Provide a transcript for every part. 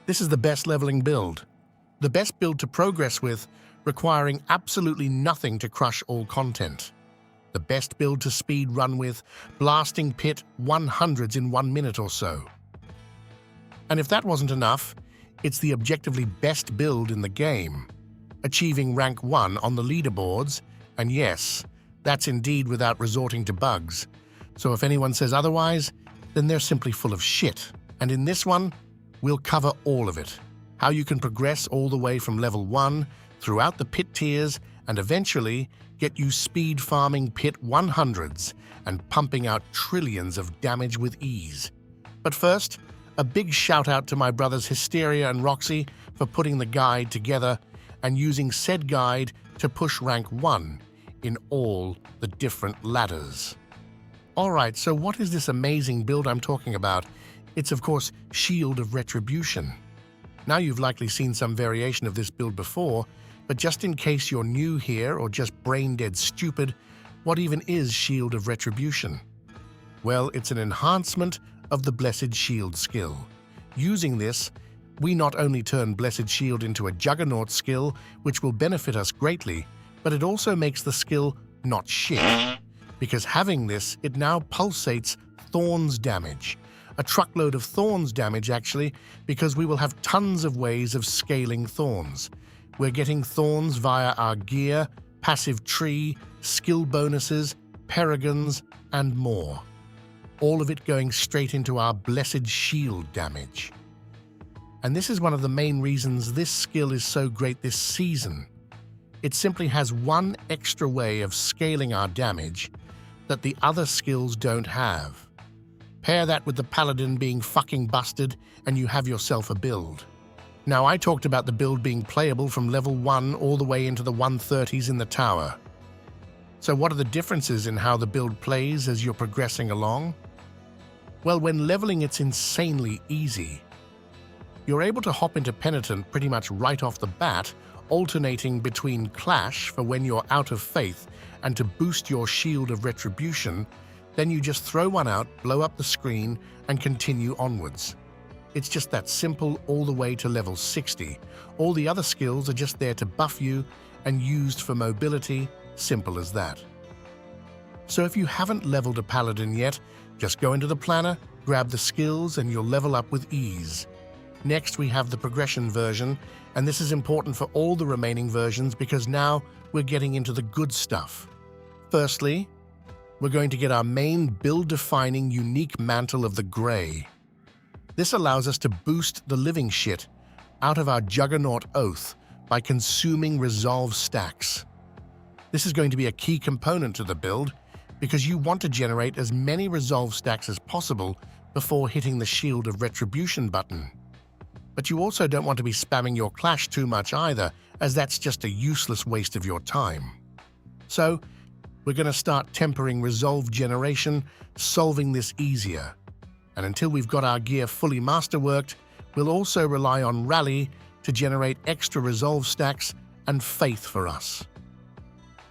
This is the best leveling build. The best build to progress with, requiring absolutely nothing to crush all content. The best build to speed run with, blasting pit 100s in 1 minute or so. And if that wasn't enough, it's the objectively best build in the game, achieving rank 1 on the leaderboards, and yes, that's indeed without resorting to bugs. So if anyone says otherwise, then they're simply full of shit. And in this one, we'll cover all of it. How you can progress all the way from level 1 throughout the pit tiers and eventually get you speed farming pit 100s and pumping out trillions of damage with ease. But first, a big shout out to my brothers Hysteria and Roxy for putting the guide together and using said guide to push rank 1 in all the different ladders. Alright, so what is this amazing build I'm talking about? It's of course Shield of Retribution. Now you've likely seen some variation of this build before, but just in case you're new here or just brain-dead stupid, what even is Shield of Retribution? Well, it's an enhancement of the Blessed Shield skill. Using this, we not only turn Blessed Shield into a Juggernaut skill, which will benefit us greatly, but it also makes the skill not shit. Because having this, it now pulsates Thorns damage. A truckload of Thorns damage, actually, because we will have tons of ways of scaling Thorns. We're getting Thorns via our gear, passive tree, skill bonuses, Paragons, and more. All of it going straight into our Blessed Shield damage. And this is one of the main reasons this skill is so great this season. It simply has one extra way of scaling our damage that the other skills don't have. Pair that with the Paladin being fucking busted and you have yourself a build. Now, I talked about the build being playable from level 1 all the way into the 130s in the tower. So what are the differences in how the build plays as you're progressing along? Well, when leveling it's insanely easy. You're able to hop into Penitent pretty much right off the bat, alternating between Clash for when you're out of faith and to boost your Shield of Retribution, then you just throw one out, blow up the screen, and continue onwards. It's just that simple all the way to level 60. All the other skills are just there to buff you and used for mobility, simple as that. So if you haven't leveled a Paladin yet, just go into the planner, grab the skills, and you'll level up with ease. Next, we have the progression version, and this is important for all the remaining versions because now we're getting into the good stuff. Firstly, we're going to get our main build-defining unique Mantle of the Grey. This allows us to boost the living shit out of our Juggernaut Oath by consuming Resolve stacks. This is going to be a key component to the build because you want to generate as many Resolve stacks as possible before hitting the Shield of Retribution button. But you also don't want to be spamming your Clash too much either, as that's just a useless waste of your time. So, we're going to start tempering Resolve generation, solving this easier. And until we've got our gear fully masterworked, we'll also rely on Rally to generate extra Resolve stacks and Faith for us.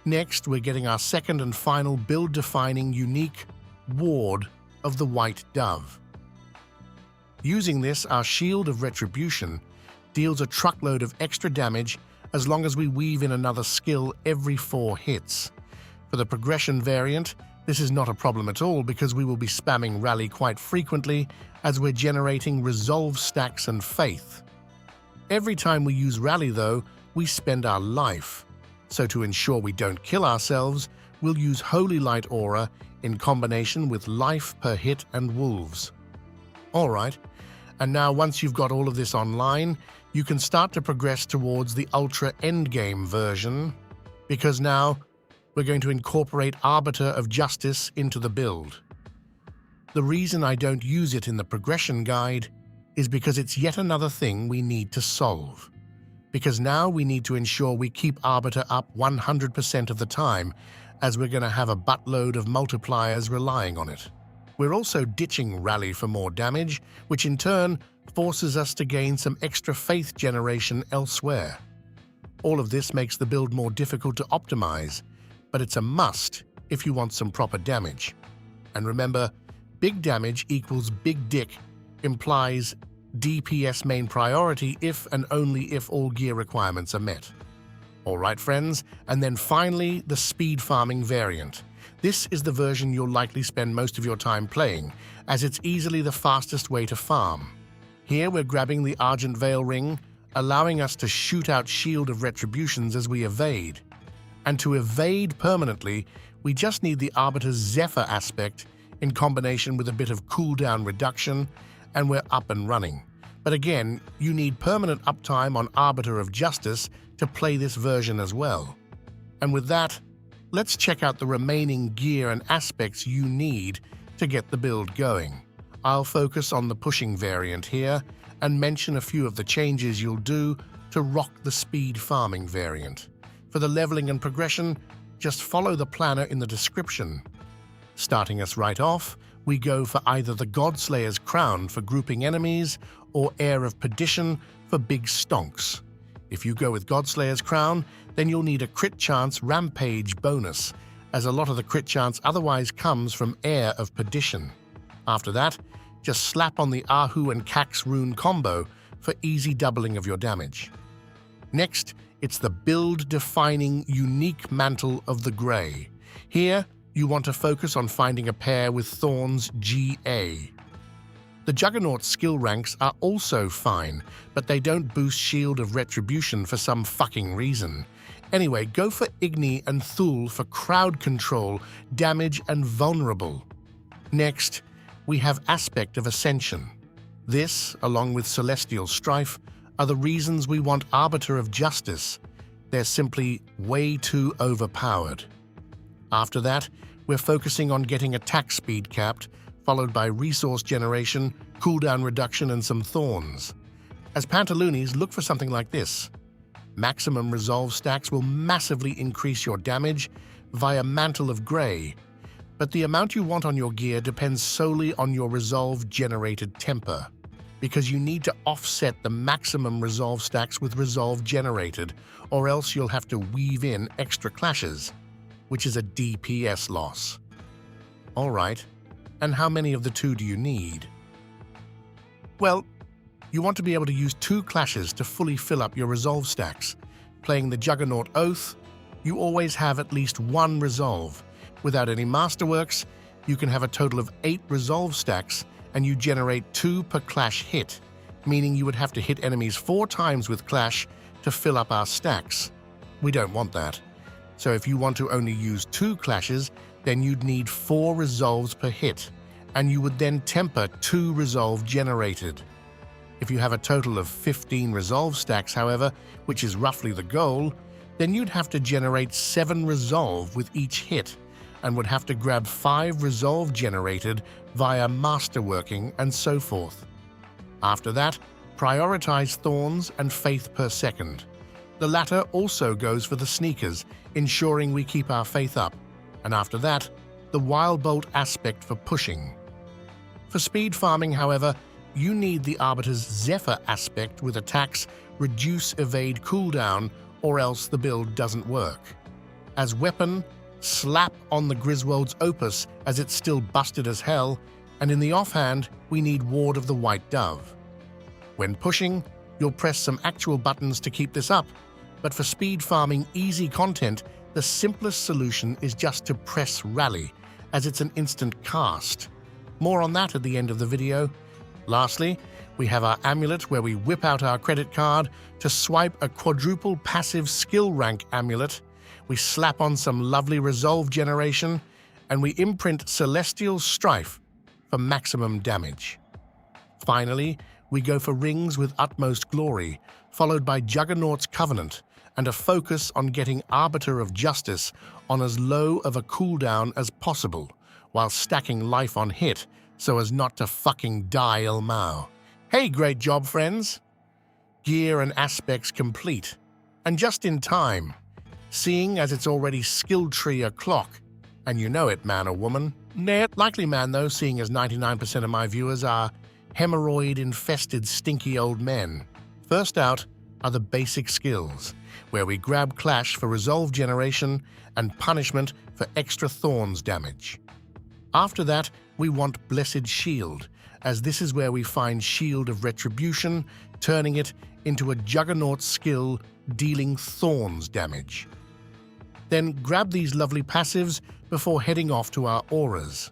Next, we're getting our second and final build-defining unique Ward of the White Dove. Using this, our Shield of Retribution deals a truckload of extra damage as long as we weave in another skill every 4 hits. For the progression variant, this is not a problem at all because we will be spamming Rally quite frequently as we're generating Resolve stacks and Faith. Every time we use Rally, though, we spend our life. So to ensure we don't kill ourselves, we'll use Holy Light Aura in combination with Life per Hit and Wolves. Alright, and now once you've got all of this online, you can start to progress towards the Ultra Endgame version, because now we're going to incorporate Arbiter of Justice into the build. The reason I don't use it in the progression guide is because it's yet another thing we need to solve. Because now we need to ensure we keep Arbiter up 100% of the time, as we're going to have a buttload of multipliers relying on it. We're also ditching Rally for more damage, which in turn forces us to gain some extra Faith generation elsewhere. All of this makes the build more difficult to optimize, but it's a must if you want some proper damage. And remember, big damage equals big dick implies DPS main priority if and only if all gear requirements are met. Alright friends, and then finally the speed farming variant. This is the version you'll likely spend most of your time playing, as it's easily the fastest way to farm. Here we're grabbing the Argent Veil Ring, allowing us to shoot out Shield of Retributions as we evade. And to evade permanently, we just need the Arbiter's Zephyr aspect in combination with a bit of cooldown reduction, and we're up and running. But again, you need permanent uptime on Arbiter of Justice to play this version as well. And with that, let's check out the remaining gear and aspects you need to get the build going. I'll focus on the pushing variant here and mention a few of the changes you'll do to rock the speed farming variant. For the leveling and progression, just follow the planner in the description. Starting us right off, we go for either the Godslayer's Crown for grouping enemies or Heir of Perdition for big stonks. If you go with Godslayer's Crown, then you'll need a crit chance rampage bonus, as a lot of the crit chance otherwise comes from Heir of Perdition. After that, just slap on the Ahu and Cax rune combo for easy doubling of your damage. Next, it's the build-defining unique Mantle of the Grey. Here, you want to focus on finding a pair with Thorns GA. The Juggernaut skill ranks are also fine, but they don't boost Shield of Retribution for some fucking reason. Anyway, go for Igni and Thul for crowd control, damage, and vulnerable. Next, we have Aspect of Ascension. This, along with Celestial Strife, are the reasons we want Arbiter of Justice. They're simply way too overpowered. After that, we're focusing on getting attack speed capped, followed by resource generation, cooldown reduction, and some thorns. As Pantaloonies, look for something like this. Maximum resolve stacks will massively increase your damage via Mantle of Grey, but the amount you want on your gear depends solely on your resolve generated temper, because you need to offset the maximum resolve stacks with resolve generated, or else you'll have to weave in extra clashes, which is a DPS loss. Alright, and how many of the two do you need? Well, you want to be able to use 2 clashes to fully fill up your resolve stacks. Playing the Juggernaut Oath, you always have at least 1 resolve. Without any masterworks, you can have a total of 8 resolve stacks, and you generate 2 per clash hit, meaning you would have to hit enemies 4 times with clash to fill up our stacks. We don't want that. So if you want to only use 2 clashes, then you'd need 4 resolves per hit, and you would then temper 2 resolve generated. If you have a total of 15 resolve stacks, however, which is roughly the goal, then you'd have to generate 7 resolve with each hit, and would have to grab 5 resolve generated via masterworking and so forth. After that, prioritize Thorns and Faith per second. The latter also goes for the Sneakers, ensuring we keep our faith up, and after that, the Wild Bolt aspect for pushing. For speed farming, however, you need the Arbiter's Zephyr aspect with attacks reduce evade cooldown, or else the build doesn't work. As weapon, slap on the Griswold's Opus as it's still busted as hell, and in the offhand, we need Ward of the White Dove. When pushing, you'll press some actual buttons to keep this up, but for speed farming easy content, the simplest solution is just to press Rally, as it's an instant cast. More on that at the end of the video. Lastly, we have our amulet where we whip out our credit card to swipe a quadruple passive skill rank amulet. We slap on some lovely resolve generation, and we imprint Celestial Strife for maximum damage. Finally, we go for rings with utmost glory, followed by Juggernaut's Covenant, and a focus on getting Arbiter of Justice on as low of a cooldown as possible, while stacking life on hit so as not to fucking die El Mao. Hey, great job, friends! Gear and aspects complete, and just in time, seeing as it's already skill tree o'clock, and you know it, man or woman. Likely man though, seeing as 99% of my viewers are hemorrhoid-infested stinky old men. First out are the basic skills, where we grab Clash for resolve generation and punishment for extra thorns damage. After that, we want Blessed Shield, as this is where we find Shield of Retribution, turning it into a Juggernaut skill dealing Thorns damage. Then grab these lovely passives before heading off to our auras.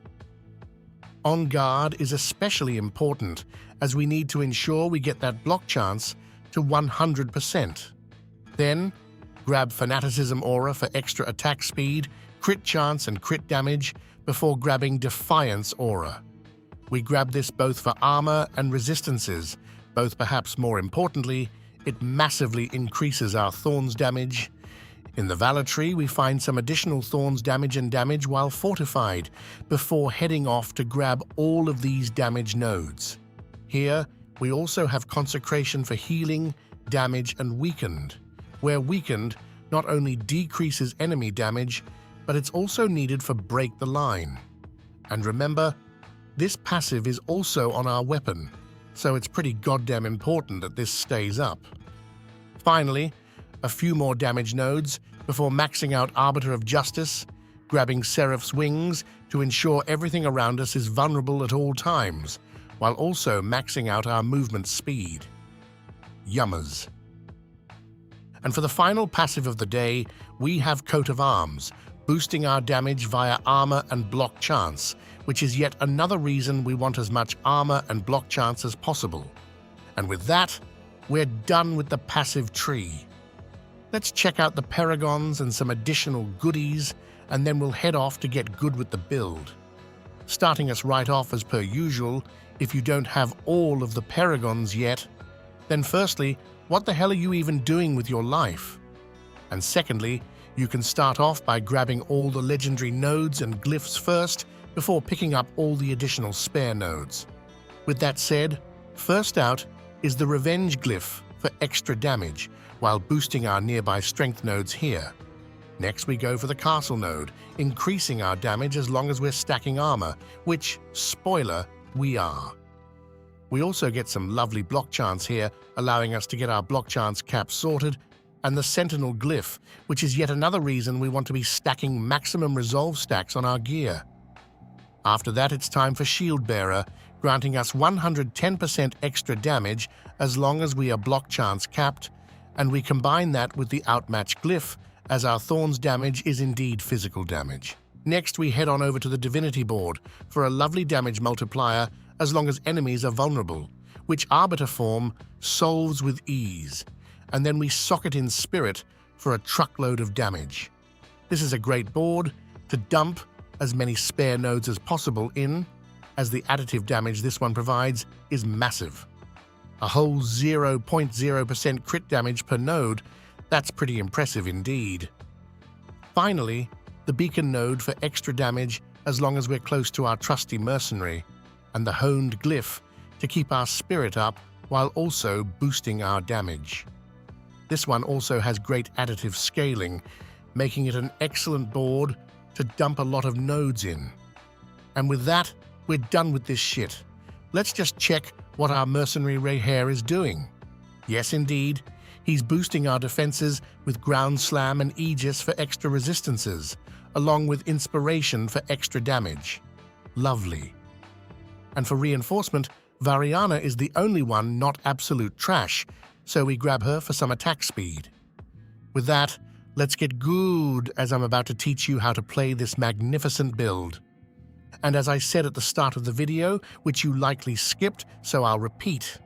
On Guard is especially important, as we need to ensure we get that block chance to 100%. Then, grab Fanaticism Aura for extra attack speed, crit chance and crit damage before grabbing Defiance Aura. We grab this both for armor and resistances, both perhaps more importantly, it massively increases our Thorns damage. In the Valor tree, we find some additional Thorns damage while fortified, before heading off to grab all of these damage nodes. Here, we also have Consecration for healing, damage, and weakened, where weakened not only decreases enemy damage, but it's also needed for Break the Line. And remember, this passive is also on our weapon, so it's pretty goddamn important that this stays up. Finally, a few more damage nodes before maxing out Arbiter of Justice, grabbing Seraph's Wings to ensure everything around us is vulnerable at all times, while also maxing out our movement speed. Yummers. And for the final passive of the day, we have Coat of Arms, boosting our damage via armor and block chance, which is yet another reason we want as much armor and block chance as possible. And with that, we're done with the passive tree. Let's check out the Paragons and some additional goodies, and then we'll head off to get good with the build. Starting us right off as per usual, if you don't have all of the Paragons yet, then firstly, what the hell are you even doing with your life? And secondly, you can start off by grabbing all the legendary nodes and glyphs first before picking up all the additional spare nodes. With that said, first out is the Revenge glyph for extra damage while boosting our nearby strength nodes here. Next we go for the Castle node, increasing our damage as long as we're stacking armor, which, spoiler, we are. We also get some lovely block chance here, allowing us to get our block chance cap sorted, and the Sentinel glyph, which is yet another reason we want to be stacking maximum resolve stacks on our gear. After that, it's time for Shield Bearer, granting us 110% extra damage as long as we are block chance capped, and we combine that with the Outmatch glyph, as our Thorns damage is indeed physical damage. Next, we head on over to the Divinity board for a lovely damage multiplier as long as enemies are vulnerable, which Arbiter form solves with ease, and then we socket in Spirit for a truckload of damage. This is a great board to dump as many spare nodes as possible in, as the additive damage this one provides is massive. A whole 0.0% crit damage per node, that's pretty impressive indeed. Finally, the Beacon node for extra damage as long as we're close to our trusty mercenary, and the Honed glyph to keep our spirit up while also boosting our damage. This one also has great additive scaling, making it an excellent board to dump a lot of nodes in. And with that, we're done with this shit. Let's just check what our mercenary Rayhair is doing. Yes, indeed, he's boosting our defenses with Ground Slam and Aegis for extra resistances, along with Inspiration for extra damage. Lovely. And for reinforcement, Variana is the only one not absolute trash, so we grab her for some attack speed. With that, let's get good, as I'm about to teach you how to play this magnificent build. And as I said at the start of the video, which you likely skipped, so I'll repeat.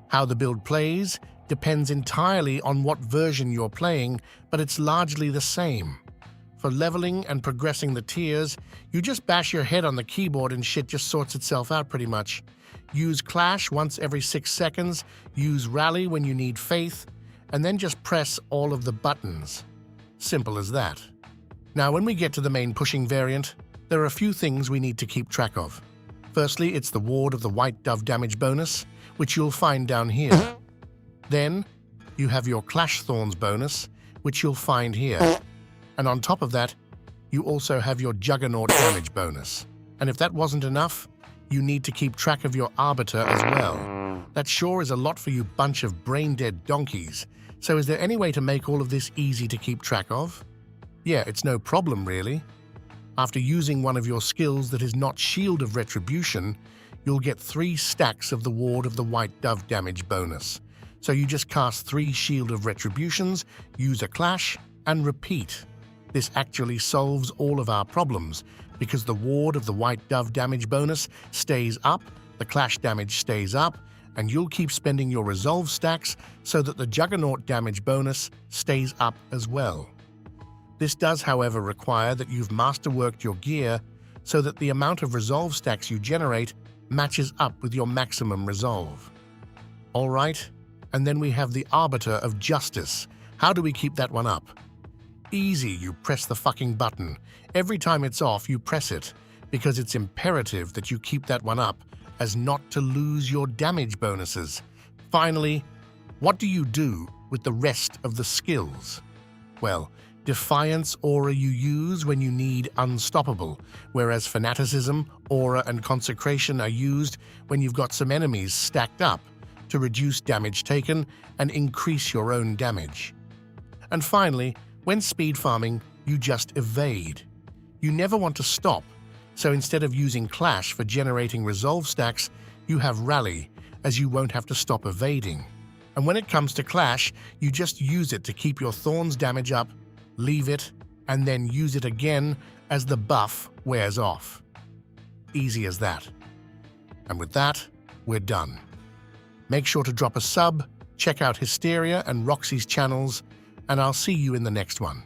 How the build plays depends entirely on what version you're playing, but it's largely the same. For leveling and progressing the tiers, you just bash your head on the keyboard and shit just sorts itself out pretty much. Use Clash once every 6 seconds, use Rally when you need Faith, and then just press all of the buttons. Simple as that. Now when we get to the main pushing variant, there are a few things we need to keep track of. Firstly, it's the Ward of the White Dove damage bonus, which you'll find down here. Then, you have your Clash Thorns bonus, which you'll find here. And on top of that, you also have your Juggernaut damage bonus. And if that wasn't enough, you need to keep track of your Arbiter as well. That sure is a lot for you bunch of brain-dead donkeys. So is there any way to make all of this easy to keep track of? Yeah, it's no problem really. After using one of your skills that is not Shield of Retribution, you'll get 3 stacks of the Ward of the White Dove damage bonus. So you just cast 3 Shield of Retributions, use a Clash, and repeat. This actually solves all of our problems, because the Ward of the White Dove damage bonus stays up, the Clash damage stays up, and you'll keep spending your Resolve stacks so that the Juggernaut damage bonus stays up as well. This does, however, require that you've masterworked your gear so that the amount of Resolve stacks you generate matches up with your maximum Resolve. Alright, and then we have the Arbiter of Justice. How do we keep that one up? Easy, you press the fucking button. Every time it's off, you press it, because it's imperative that you keep that one up as not to lose your damage bonuses. Finally, what do you do with the rest of the skills? Well, Defiance Aura you use when you need Unstoppable, whereas Fanaticism, Aura, and Consecration are used when you've got some enemies stacked up to reduce damage taken and increase your own damage. And finally, when speed farming, you just evade. You never want to stop, so instead of using Clash for generating Resolve stacks, you have Rally, as you won't have to stop evading. And when it comes to Clash, you just use it to keep your Thorns damage up, leave it, and then use it again as the buff wears off. Easy as that. And with that, we're done. Make sure to drop a sub, check out Hysteria and Roxy's channels, and I'll see you in the next one.